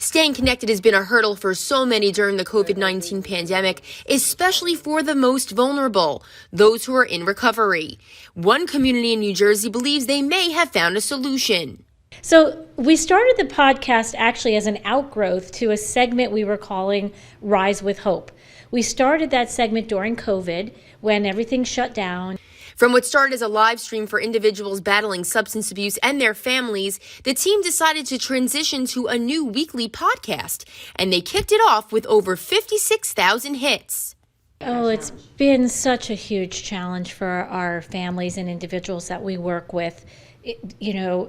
Staying connected has been a hurdle for so many during the COVID-19 pandemic, especially for the most vulnerable, those who are in recovery. One community in New Jersey believes they may have found a solution. So we started the podcast actually as an outgrowth to a segment we were calling Rise with Hope. We started that segment during COVID when everything shut down. From what started as a live stream for individuals battling substance abuse and their families, the team decided to transition to a new weekly podcast, and they kicked it off with over 56,000 hits. Oh, it's been such a huge challenge for our families and individuals that we work with,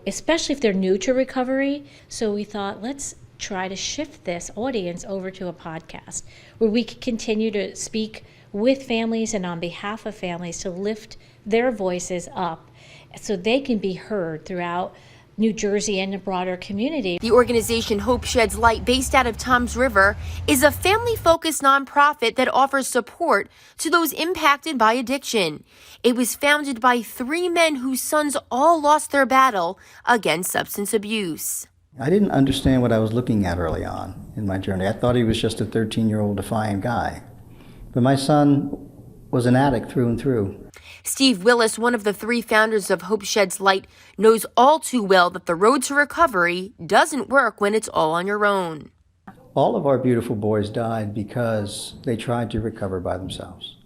especially if they're new to recovery. So we thought, let's try to shift this audience over to a podcast where we could continue to speak with families and on behalf of families to lift their voices up so they can be heard throughout New Jersey and the broader community. The organization Hope Sheds Light, based out of Toms River, is a family-focused nonprofit that offers support to those impacted by addiction. It was founded by 3 men whose sons all lost their battle against substance abuse. I didn't understand what I was looking at early on in my journey. I thought he was just a 13-year-old defiant guy. But my son was an addict through and through. Steve Willis, one of the 3 founders of Hope Sheds Light, knows all too well that the road to recovery doesn't work when it's all on your own. All of our beautiful boys died because they tried to recover by themselves.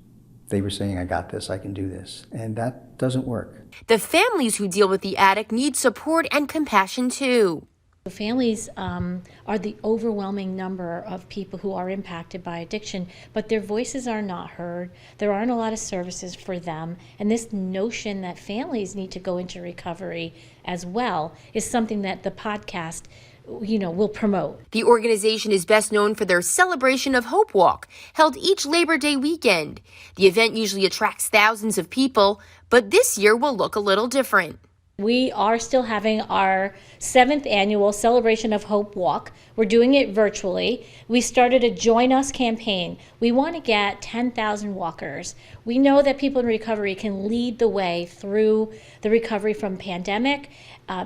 They were saying, I got this, I can do this. And that doesn't work. The families who deal with the addict need support and compassion too. Families are the overwhelming number of people who are impacted by addiction, but their voices are not heard. There aren't a lot of services for them. And this notion that families need to go into recovery as well is something that the podcast will promote. The organization is best known for their Celebration of Hope Walk, held each Labor Day weekend. The event usually attracts thousands of people, but this year will look a little different. We are still having our 7th annual Celebration of Hope Walk. We're doing it virtually. We started a Join Us campaign. We want to get 10,000 walkers. We know that people in recovery can lead the way through the recovery from pandemic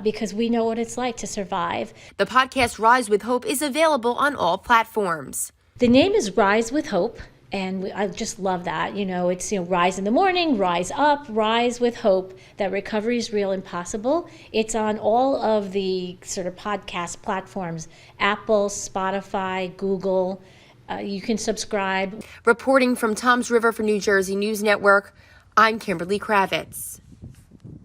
because we know what it's like to survive. The podcast Rise with Hope is available on all platforms. The name is Rise with Hope. And I just love that. It's rise in the morning, rise up, rise with hope, that recovery is real and possible. It's on all of the sort of podcast platforms, Apple, Spotify, Google. You can subscribe. Reporting from Toms River for New Jersey News Network, I'm Kimberly Kravitz.